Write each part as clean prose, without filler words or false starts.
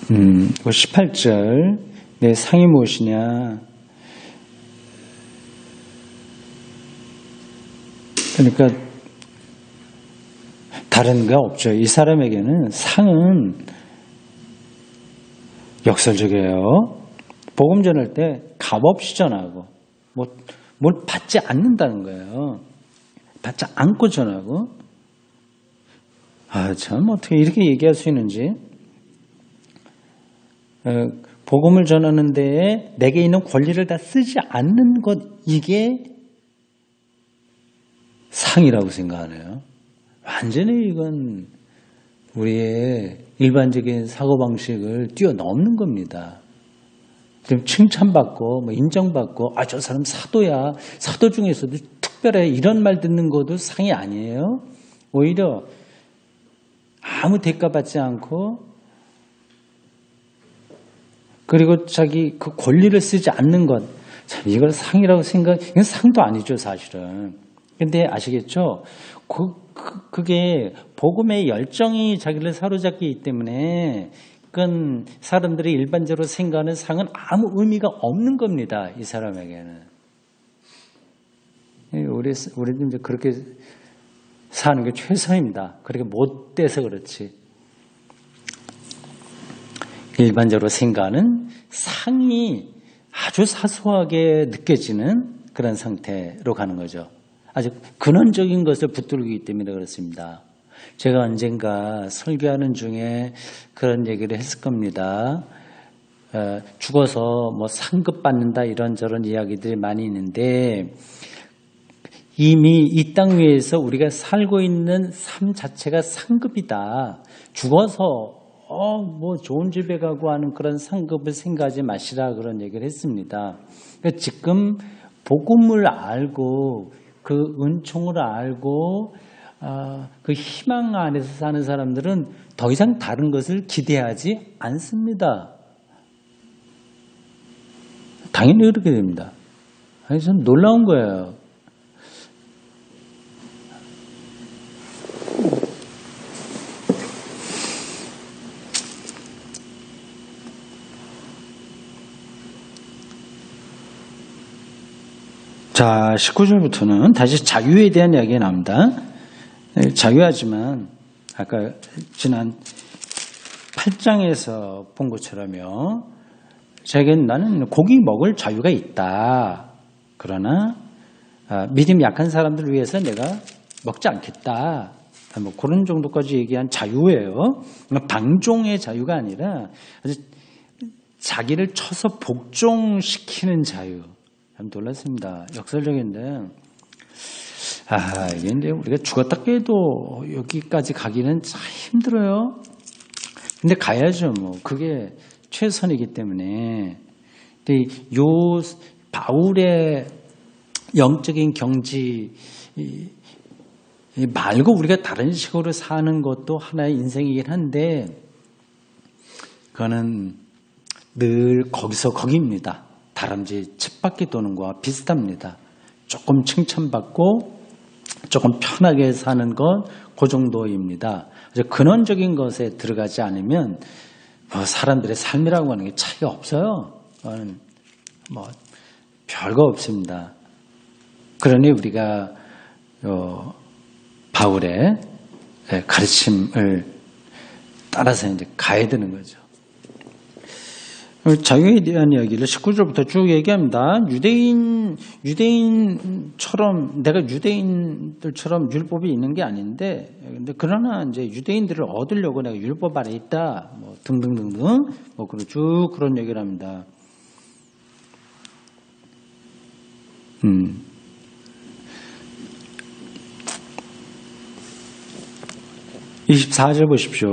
18절 내 상이 무엇이냐. 그러니까 다른 거 없죠. 이 사람에게는 상은 역설적이에요. 복음 전할 때 값없이 전하고 뭘 받지 않는다는 거예요. 받지 않고 전하고. 참 어떻게 이렇게 얘기할 수 있는지. 복음을 전하는 데에 내게 있는 권리를 다 쓰지 않는 것, 이게 상이라고 생각하네요. 완전히 이건 우리의 일반적인 사고방식을 뛰어넘는 겁니다. 좀 칭찬받고 인정받고 저 사람 사도야. 사도 중에서도 특별해. 이런 말 듣는 것도 상이 아니에요. 오히려 아무 대가 받지 않고 그리고 자기 그 권리를 쓰지 않는 것. 참 이걸 상이라고 이건 상도 아니죠 사실은. 근데 아시겠죠? 그게 복음의 열정이 자기를 사로잡기 때문에 그건 사람들이 일반적으로 생각하는 상은 아무 의미가 없는 겁니다. 이 사람에게는. 우리도 이제 그렇게 사는 게 최선입니다. 그렇게 못 돼서 그렇지. 일반적으로 생각하는 상이 아주 사소하게 느껴지는 그런 상태로 가는 거죠. 아주 근원적인 것을 붙들기 때문에 그렇습니다. 제가 언젠가 설교하는 중에 그런 얘기를 했을 겁니다. 죽어서 상급 받는다 이런저런 이야기들이 많이 있는데 이미 이 땅 위에서 우리가 살고 있는 삶 자체가 상급이다. 죽어서 좋은 집에 가고 하는 그런 상급을 생각하지 마시라 그런 얘기를 했습니다. 그러니까 지금 복음을 알고 그 은총을 알고 그 희망 안에서 사는 사람들은 더 이상 다른 것을 기대하지 않습니다. 당연히 그렇게 됩니다. 전 놀라운 거예요. 자, 19절부터는 다시 자유에 대한 이야기가 나옵니다. 자유하지만 아까 지난 8장에서 본 것처럼요. 자기는 나는 고기 먹을 자유가 있다. 그러나 믿음이 약한 사람들을 위해서 내가 먹지 않겠다. 그런 정도까지 얘기한 자유예요. 방종의 자유가 아니라 아주 자기를 쳐서 복종시키는 자유. 참 놀랐습니다. 역설적인데, 이게 이제 우리가 죽었다 깨도 여기까지 가기는 참 힘들어요. 근데 가야죠, 그게 최선이기 때문에. 근데 요 바울의 영적인 경지 말고 우리가 다른 식으로 사는 것도 하나의 인생이긴 한데, 그거는 늘 거기서 거기입니다. 다람쥐 쳇바퀴 도는 거와 비슷합니다. 조금 칭찬받고 조금 편하게 사는 것, 그 정도입니다. 근원적인 것에 들어가지 않으면 사람들의 삶이라고 하는 게 차이가 없어요. 별거 없습니다. 그러니 우리가 바울의 가르침을 따라서 이제 가야 되는 거죠. 자유에 대한 이야기를 19절부터 쭉 얘기합니다. 유대인처럼, 내가 유대인들처럼 율법이 있는 게 아닌데, 근데 그러나 이제 유대인들을 얻으려고 내가 율법 아래 있다, 등등등등, 쭉 그런 얘기를 합니다. 24절 보십시오.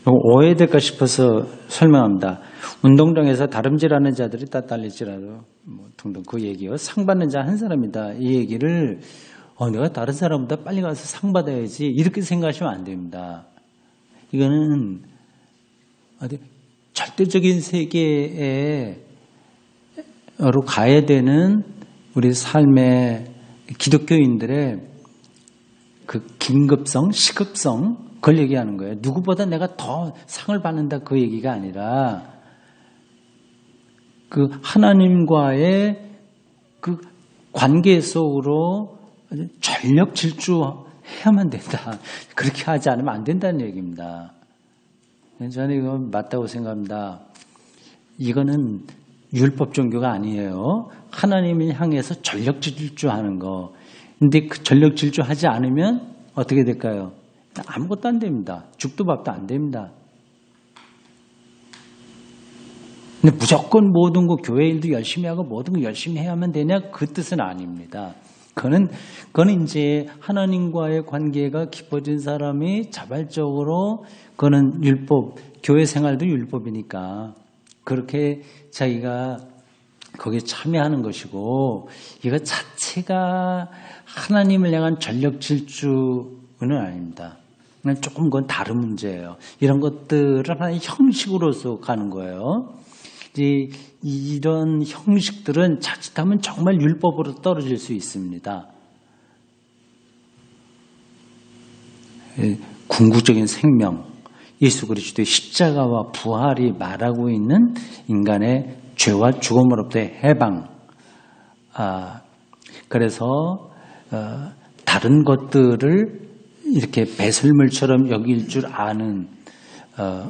오해될까 싶어서 설명합니다. 운동장에서 다름질하는 자들이 따딸릴지라도 등등 그 얘기요. 상 받는 자 한 사람이다. 이 얘기를 내가 다른 사람보다 빨리 가서 상 받아야지 이렇게 생각하시면 안 됩니다. 이거는 절대적인 세계로 가야 되는 우리 삶의 기독교인들의 그 긴급성, 시급성 그걸 얘기하는 거예요. 누구보다 내가 더 상을 받는다 그 얘기가 아니라 그 하나님과의 그 관계 속으로 전력 질주해야만 된다. 그렇게 하지 않으면 안 된다는 얘기입니다. 저는 이거 맞다고 생각합니다. 이거는 율법 종교가 아니에요. 하나님을 향해서 전력 질주하는 거. 근데 그 전력 질주하지 않으면 어떻게 될까요? 아무것도 안 됩니다. 죽도 밥도 안 됩니다. 근데 무조건 모든 거 교회 일도 열심히 하고 모든 거 열심히 해야만 되냐? 그 뜻은 아닙니다. 그거는 이제 하나님과의 관계가 깊어진 사람이 자발적으로 그거는 율법, 교회 생활도 율법이니까 그렇게 자기가 거기에 참여하는 것이고 이거 자체가 하나님을 향한 전력 질주는 아닙니다. 조금 그건 다른 문제예요. 이런 것들을 하나의 형식으로서 가는 거예요. 이런 형식들은 자칫하면 정말 율법으로 떨어질 수 있습니다. 궁극적인 생명, 예수 그리스도의 십자가와 부활이 말하고 있는 인간의 죄와 죽음으로부터의 해방. 그래서 다른 것들을 이렇게 배설물처럼 여길 줄 아는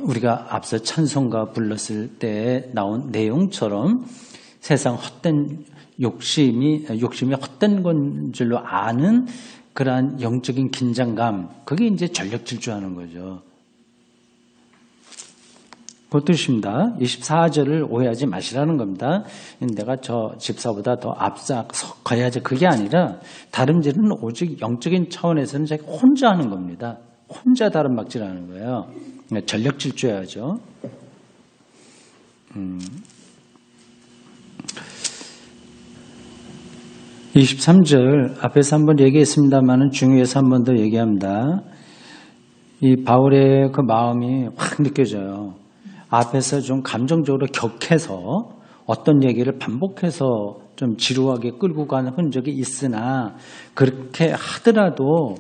우리가 앞서 찬송가 불렀을 때 나온 내용처럼 세상 헛된 욕심이 헛된 건 줄로 아는 그러한 영적인 긴장감, 그게 이제 전력 질주하는 거죠. 그 뜻입니다. 24절을 오해하지 마시라는 겁니다. 내가 저 집사보다 더 앞서 가야지 그게 아니라 다름질은 오직 영적인 차원에서는 자기 혼자 하는 겁니다. 혼자 다름막질하는 거예요. 전력 질주해야죠. 23절 앞에서 한번 얘기했습니다만 중요해서 한 번 더 얘기합니다. 이 바울의 그 마음이 확 느껴져요. 앞에서 좀 감정적으로 격해서 어떤 얘기를 반복해서 좀 지루하게 끌고 가는 흔적이 있으나 그렇게 하더라도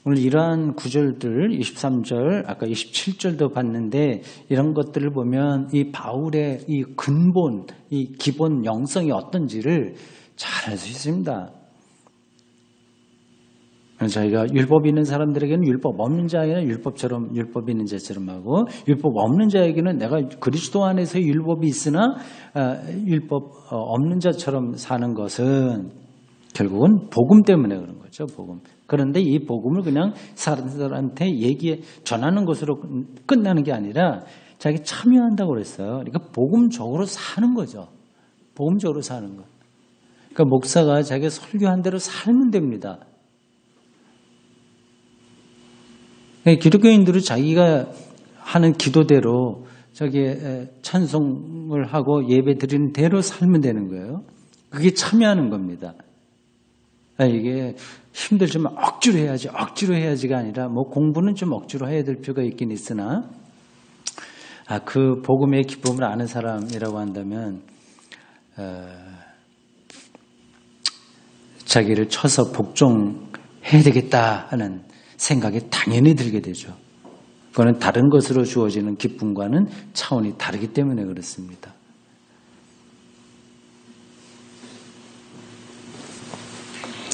오늘 이러한 구절들 23절 아까 27절도 봤는데 이런 것들을 보면 이 바울의 이 근본 이 기본 영성이 어떤지를 잘 알 수 있습니다. 저희가 율법 있는 사람들에게는 율법 없는 자에게는 율법 있는 자처럼 하고 율법 없는 자에게는 내가 그리스도 안에서 율법이 있으나 율법 없는 자처럼 사는 것은 결국은 복음 때문에 그런 거죠. 복음. 그런데 이 복음을 그냥 사람들한테 전하는 것으로 끝나는 게 아니라 자기 참여한다고 그랬어요. 그러니까 복음적으로 사는 거죠. 복음적으로 사는 것. 그러니까 목사가 자기가 설교한 대로 살면 됩니다. 기독교인들은 자기가 하는 기도대로 자기의 찬송을 하고 예배 드리는 대로 살면 되는 거예요. 그게 참여하는 겁니다. 이게 힘들지만 억지로 해야지가 아니라 뭐 공부는 좀 억지로 해야 될 필요가 있긴 있으나 그 복음의 기쁨을 아는 사람이라고 한다면 자기를 쳐서 복종해야 되겠다 하는 생각이 당연히 들게 되죠. 그거는 다른 것으로 주어지는 기쁨과는 차원이 다르기 때문에 그렇습니다.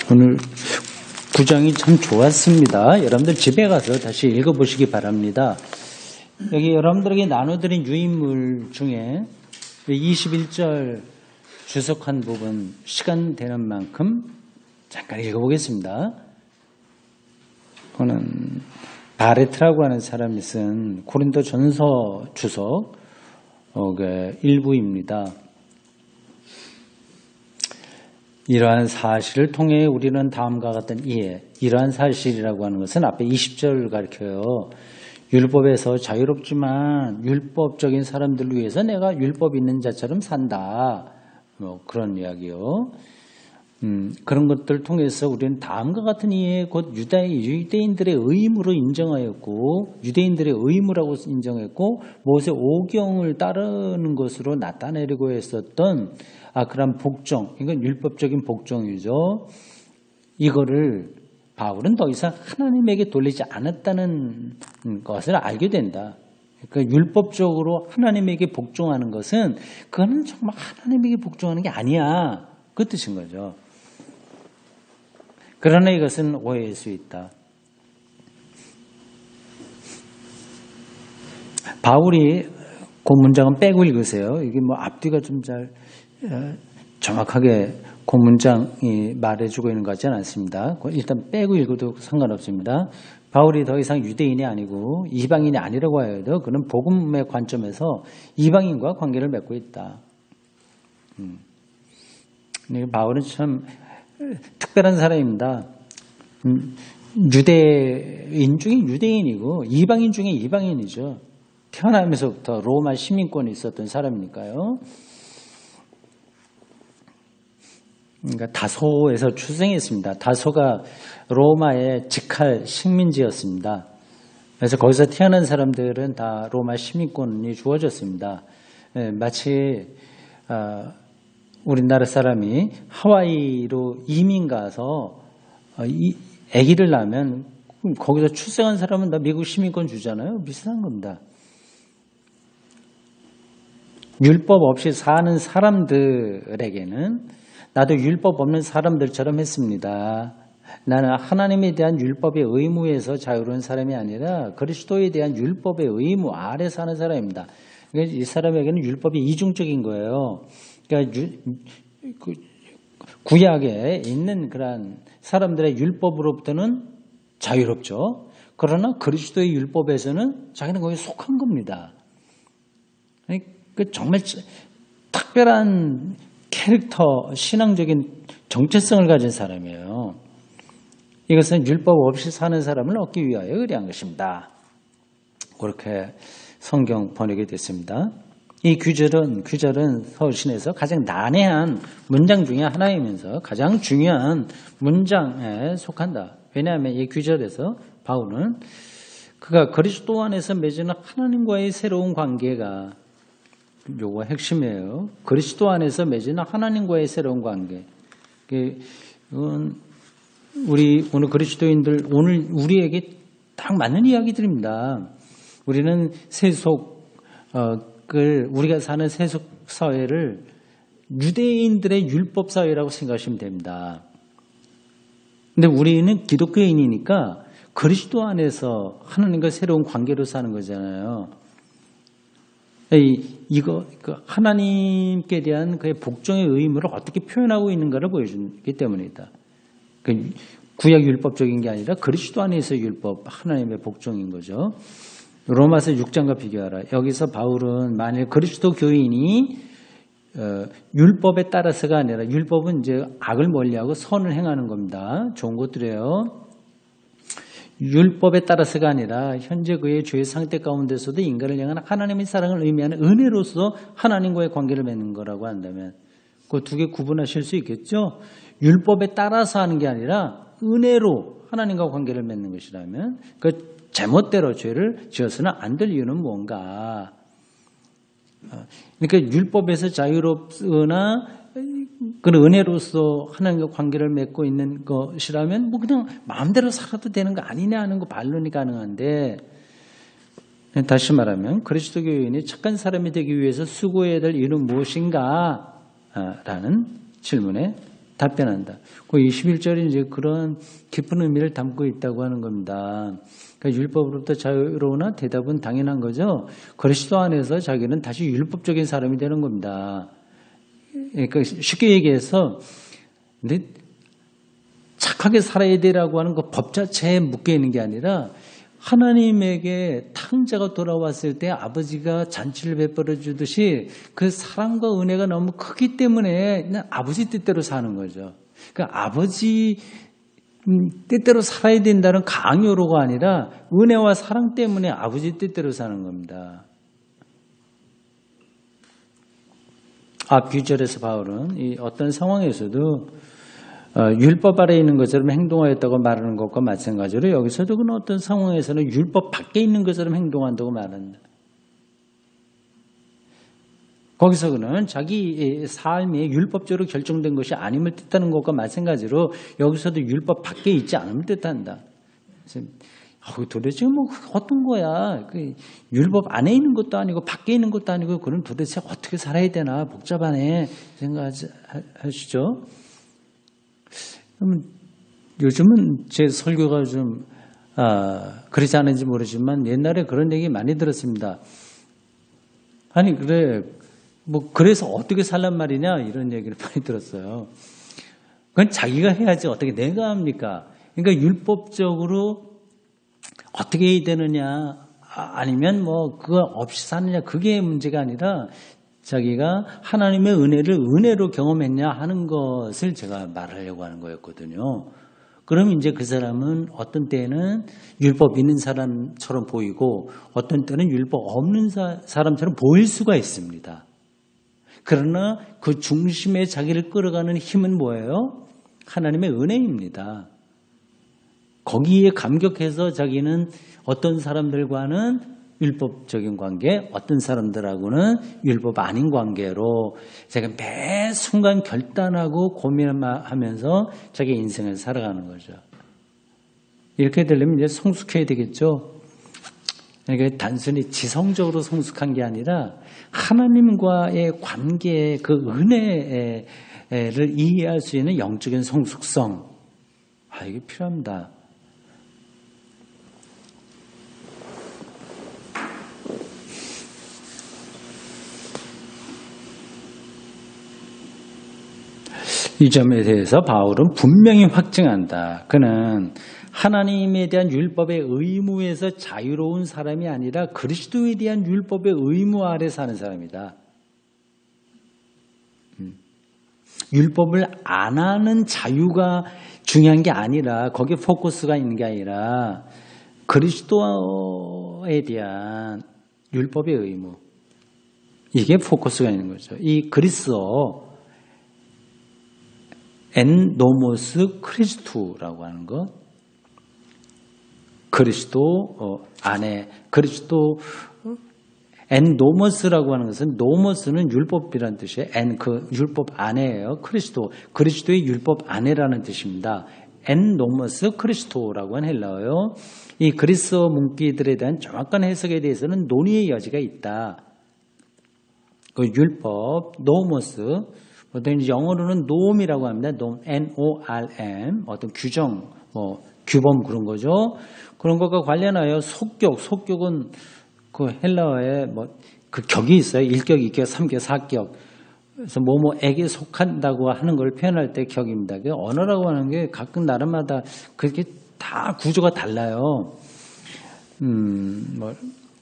오늘 9장이 참 좋았습니다. 여러분들 집에 가서 다시 읽어보시기 바랍니다. 여기 여러분들에게 나눠드린 유인물 중에 21절 주석한 부분 시간 되는 만큼 잠깐 읽어보겠습니다. 그거는 바레트라고 하는 사람이 쓴 고린도 전서 주석 일부입니다. 이러한 사실을 통해 우리는 다음과 같은 이러한 사실이라고 하는 것은 앞에 20절을 가리켜요. 율법에서 자유롭지만 율법적인 사람들을 위해서 내가 율법 있는 자처럼 산다. 그런 이야기요. 그런 것들을 통해서 우리는 다음과 같은 이해 곧 유대인들의 의무로 인정하였고 유대인들의 의무라고 인정했고 모세 오경을 따르는 것으로 나타내려고 했었던 그런 복종, 이건 율법적인 복종이죠. 이거를 바울은 더 이상 하나님에게 돌리지 않았다는 것을 알게 된다. 그러니까 율법적으로 하나님에게 복종하는 것은 그거는 정말 하나님에게 복종하는 게 아니야. 그 뜻인 거죠. 그러나 이것은 오해일 수 있다. 바울이 그 문장은 빼고 읽으세요. 이게 뭐 앞뒤가 좀 잘 정확하게 그 문장이 말해주고 있는 것 같지는 않습니다. 일단 빼고 읽어도 상관없습니다. 바울이 더 이상 유대인이 아니고 이방인이 아니라고 해도 그는 복음의 관점에서 이방인과 관계를 맺고 있다. 바울은 참 특별한 사람입니다. 유대인 중에 유대인이고 이방인 중에 이방인이죠. 태어나면서부터 로마 시민권이 있었던 사람이니까요. 그러니까 다소에서 출생했습니다. 다소가 로마의 직할 식민지였습니다. 그래서 거기서 태어난 사람들은 다 로마 시민권이 주어졌습니다. 마치 우리나라 사람이 하와이로 이민 가서 아기를 낳으면 거기서 출생한 사람은 다 미국 시민권 주잖아요. 비슷한 겁니다. 율법 없이 사는 사람들에게는 나도 율법 없는 사람들처럼 했습니다. 나는 하나님에 대한 율법의 의무에서 자유로운 사람이 아니라 그리스도에 대한 율법의 의무 아래 사는 사람입니다. 이 사람에게는 율법이 이중적인 거예요. 그러니까 구약에 있는 그런 사람들의 율법으로부터는 자유롭죠. 그러나 그리스도의 율법에서는 자기는 거기에 속한 겁니다. 정말 특별한 캐릭터, 신앙적인 정체성을 가진 사람이에요. 이것은 율법 없이 사는 사람을 얻기 위하여 의뢰한 것입니다. 그렇게 성경 번역이 됐습니다. 이 규절은 서신에서 가장 난해한 문장 중에 하나이면서 가장 중요한 문장에 속한다. 왜냐하면 이 규절에서 바울은 그가 그리스도 안에서 맺은 하나님과의 새로운 관계가 요거 핵심이에요. 그리스도 안에서 맺은 하나님과의 새로운 관계. 이건 우리 오늘 그리스도인들 오늘 우리에게 딱 맞는 이야기들입니다. 우리는 우리가 사는 세속 사회를 유대인들의 율법 사회라고 생각하시면 됩니다. 근데 우리는 기독교인이니까 그리스도 안에서 하나님과 새로운 관계로 사는 거잖아요. 하나님께 대한 그의 복종의 의무를 어떻게 표현하고 있는가를 보여주기 때문이다. 구약 율법적인 게 아니라 그리스도 안에서 율법, 하나님의 복종인 거죠. 로마서 6장과 비교하라. 여기서 바울은 만일 그리스도 교인이 율법에 따라서가 아니라 율법은 이제 악을 멀리하고 선을 행하는 겁니다. 좋은 것들이에요. 율법에 따라서가 아니라 현재 그의 죄의 상태 가운데서도 인간을 향한 하나님의 사랑을 의미하는 은혜로서 하나님과의 관계를 맺는 거라고 한다면 그 두 개 구분하실 수 있겠죠? 율법에 따라서 하는 게 아니라 은혜로 하나님과 관계를 맺는 것이라면 그 제멋대로 죄를 지어서는 안 될 이유는 뭔가? 그러니까 율법에서 자유롭거나 그런 은혜로서 하나님과 관계를 맺고 있는 것이라면 뭐 그냥 마음대로 살아도 되는 거 아니냐 하는 거 반론이 가능한데 다시 말하면 그리스도 교인이 착한 사람이 되기 위해서 수고해야 될 이유는 무엇인가? 라는 질문에 답변한다. 그 21절이 이제 그런 깊은 의미를 담고 있다고 하는 겁니다. 그러니까 율법으로부터 자유로우나 대답은 당연한 거죠. 그리스도 안에서 자기는 다시 율법적인 사람이 되는 겁니다. 그러니까 쉽게 얘기해서 근데 착하게 살아야 되라고 하는 그 법 자체에 묶여 있는 게 아니라 하나님에게 탕자가 돌아왔을 때 아버지가 잔치를 베풀어 주듯이 그 사랑과 은혜가 너무 크기 때문에 그냥 아버지 뜻대로 사는 거죠. 그러니까 아버지 뜻대로 살아야 된다는 강요로가 아니라 은혜와 사랑 때문에 아버지 뜻대로 사는 겁니다. 앞 규절에서 바울은 이 어떤 상황에서도 율법 아래에 있는 것처럼 행동하였다고 말하는 것과 마찬가지로 여기서도 그는 어떤 상황에서는 율법 밖에 있는 것처럼 행동한다고 말한다. 거기서는 자기 삶이 율법적으로 결정된 것이 아님을 뜻하는 것과 마찬가지로 여기서도 율법 밖에 있지 않음을 뜻한다. 도대체 뭐 어떤 거야? 율법 안에 있는 것도 아니고 밖에 있는 것도 아니고 그럼 도대체 어떻게 살아야 되나 복잡하네 생각하시죠? 그러면 요즘은 제 설교가 좀 그렇지 않은지 모르지만 옛날에 그런 얘기 많이 들었습니다. 아니 그래 뭐 그래서 어떻게 살란 말이냐 이런 얘기를 많이 들었어요. 그건 자기가 해야지 어떻게 내가 합니까? 그러니까 율법적으로 어떻게 해야 되느냐 아니면 뭐 그거 없이 사느냐 그게 문제가 아니라 자기가 하나님의 은혜를 은혜로 경험했냐 하는 것을 제가 말하려고 하는 거였거든요. 그럼 이제 그 사람은 어떤 때는 율법 있는 사람처럼 보이고 어떤 때는 율법 없는 사람처럼 보일 수가 있습니다. 그러나 그 중심에 자기를 끌어가는 힘은 뭐예요? 하나님의 은혜입니다. 거기에 감격해서 자기는 어떤 사람들과는 율법적인 관계, 어떤 사람들하고는 율법 아닌 관계로 제가 매 순간 결단하고 고민하면서 자기 인생을 살아가는 거죠. 이렇게 되려면 이제 성숙해야 되겠죠. 그러니까 단순히 지성적으로 성숙한 게 아니라 하나님과의 관계의 그 은혜를 이해할 수 있는 영적인 성숙성. 이게 필요합니다. 이 점에 대해서 바울은 분명히 확증한다. 그는 하나님에 대한 율법의 의무에서 자유로운 사람이 아니라 그리스도에 대한 율법의 의무 아래 사는 사람이다. 율법을 안 하는 자유가 중요한 게 아니라 거기에 포커스가 있는 게 아니라 그리스도에 대한 율법의 의무 이게 포커스가 있는 거죠. 이 그리스도 엔 노모스 크리스투라고 하는 것 그리스도 안에 그리스도 엔 노모스라고 하는 것은 노모스는 율법이라는 뜻이에요. 엔 그 율법 안에예요. 그리스도의 율법 안에라는 뜻입니다. 엔 노모스 크리스토라고 하는 헬라어요. 이 그리스어 문구들에 대한 정확한 해석에 대해서는 논의의 여지가 있다. 그 율법 노모스 어떤 영어로는 노음이라고 합니다. 노음, N-O-R-M 어떤 규정, 규범 그런 거죠. 그런 것과 관련하여 속격은 그 헬라어에 그 격이 있어요. 1격, 2격, 3격, 4격. 그래서 뭐뭐에게 속한다고 하는 걸 표현할 때 격입니다. 그 언어라고 하는 게 각각 나라마다 그렇게 다 구조가 달라요.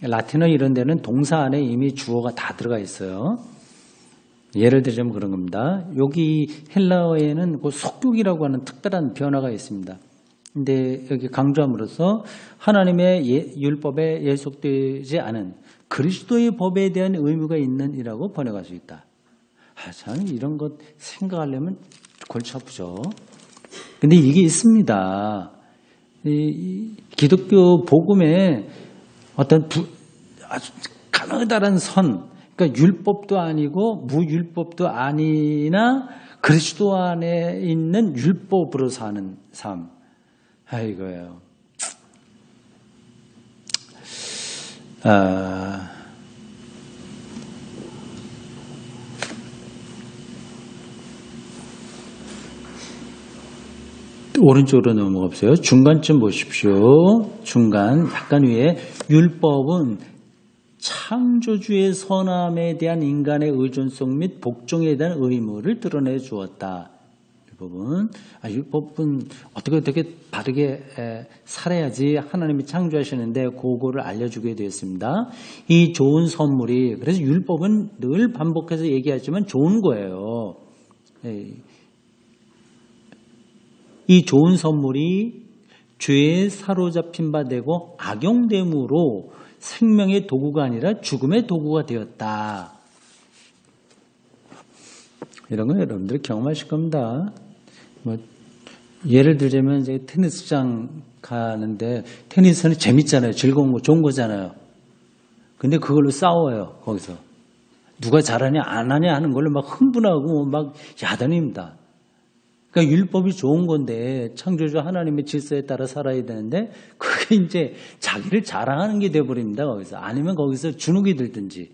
라틴어 이런 데는 동사 안에 이미 주어가 다 들어가 있어요. 예를 들자면 그런 겁니다. 여기 헬라어에는 그 속격이라고 하는 특별한 변화가 있습니다. 근데 여기 강조함으로써 하나님의 율법에 예속되지 않은 그리스도의 법에 대한 의무가 있는 이라고 번역할 수 있다. 저는 이런 것 생각하려면 골치 아프죠. 근데 이게 있습니다. 이 기독교 복음에 어떤 아주 가느다란 선, 그러니까 율법도 아니고 무율법도 아니나 그리스도 안에 있는 율법으로 사는 삶. 이거예요. 오른쪽으로 넘어가 보세요. 중간쯤 보십시오. 중간 약간 위에 율법은 창조주의 선함에 대한 인간의 의존성 및 복종에 대한 의무를 드러내 주었다. 율법은 어떻게 바르게 살아야지 하나님이 창조하시는데 그거를 알려주게 되었습니다. 이 좋은 선물이 그래서 율법은 늘 반복해서 얘기하지만 좋은 거예요. 이 좋은 선물이 죄에 사로잡힌 바 되고 악용됨으로 생명의 도구가 아니라 죽음의 도구가 되었다. 이런 거 여러분들 경험하실 겁니다. 예를 들자면 이제 테니스장 가는데 테니스는 재밌잖아요. 즐거운 거, 좋은 거잖아요. 근데 그걸로 싸워요. 거기서 누가 잘하냐 안 하냐 하는 걸로 막 흥분하고 막 야단입니다. 그러니까 율법이 좋은 건데 창조주 하나님의 질서에 따라 살아야 되는데 그게 이제 자기를 자랑하는 게 돼버립니다. 거기서 아니면 거기서 주눅이 들든지.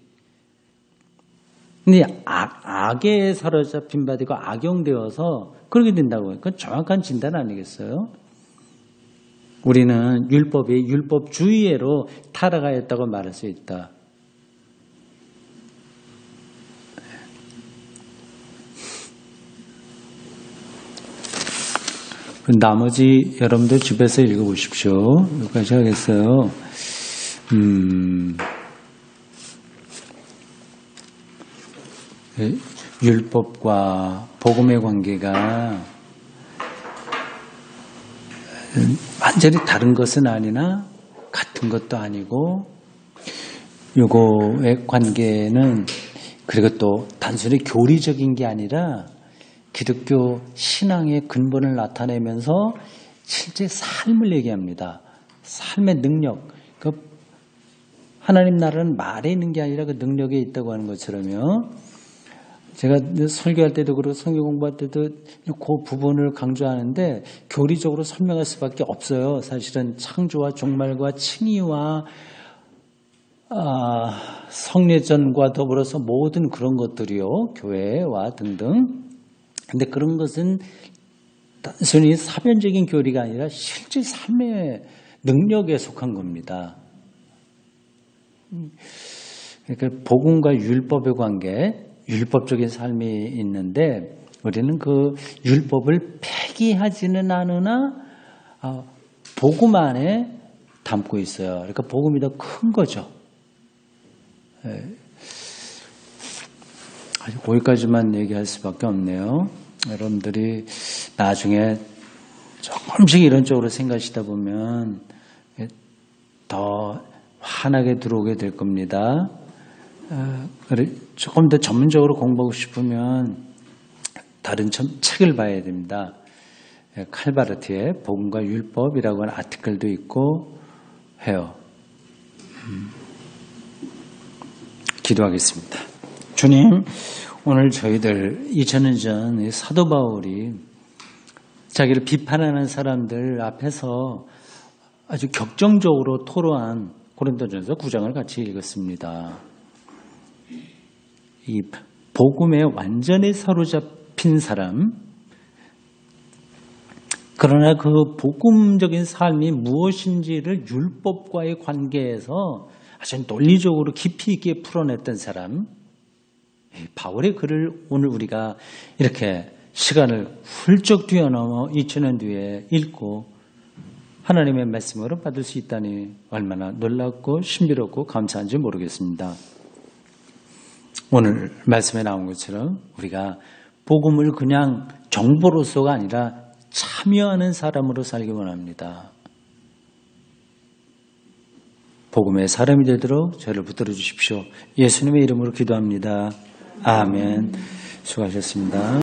근데 악에 사로잡힌 바 되고 악용되어서 그렇게 된다고. 그건 정확한 진단 아니겠어요? 우리는 율법이 율법주의로 타락하였다고 말할 수 있다. 나머지 여러분들 집에서 읽어보십시오. 여기까지 하겠어요. 율법과 복음의 관계가 완전히 다른 것은 아니나 같은 것도 아니고 요거의 관계는 그리고 또 단순히 교리적인 게 아니라 기독교 신앙의 근본을 나타내면서 실제 삶을 얘기합니다. 삶의 능력. 그 하나님 나라는 말에 있는 게 아니라 그 능력에 있다고 하는 것처럼요. 제가 설교할 때도 그렇고 성경 공부할 때도 그 부분을 강조하는데 교리적으로 설명할 수밖에 없어요. 사실은 창조와 종말과 칭의와 성례전과 더불어서 모든 그런 것들이요. 교회와 등등. 근데 그런 것은 단순히 사변적인 교리가 아니라 실제 삶의 능력에 속한 겁니다. 그러니까 복음과 율법의 관계, 율법적인 삶이 있는데 우리는 그 율법을 폐기하지는 않으나 복음 안에 담고 있어요. 그러니까 복음이 더 큰 거죠. 거기까지만 얘기할 수밖에 없네요. 여러분들이 나중에 조금씩 이런 쪽으로 생각하시다 보면 더 환하게 들어오게 될 겁니다. 조금 더 전문적으로 공부하고 싶으면 다른 책을 봐야 됩니다. 칼바르트의 복음과 율법이라고 하는 아티클도 있고 해요. 기도하겠습니다. 주님, 오늘 저희들 2000년 전 사도 바울이 자기를 비판하는 사람들 앞에서 아주 격정적으로 토로한 고린도전서 9장을 같이 읽었습니다. 이 복음에 완전히 사로잡힌 사람, 그러나 그 복음적인 삶이 무엇인지를 율법과의 관계에서 아주 논리적으로 깊이 있게 풀어냈던 사람, 바울의 글을 오늘 우리가 이렇게 시간을 훌쩍 뛰어넘어 2000년 뒤에 읽고 하나님의 말씀으로 받을 수 있다니 얼마나 놀랍고 신비롭고 감사한지 모르겠습니다. 오늘 말씀에 나온 것처럼 우리가 복음을 그냥 정보로서가 아니라 참여하는 사람으로 살기 원합니다. 복음의 사람이 되도록 저를 붙들어 주십시오. 예수님의 이름으로 기도합니다. 아멘. 수고하셨습니다.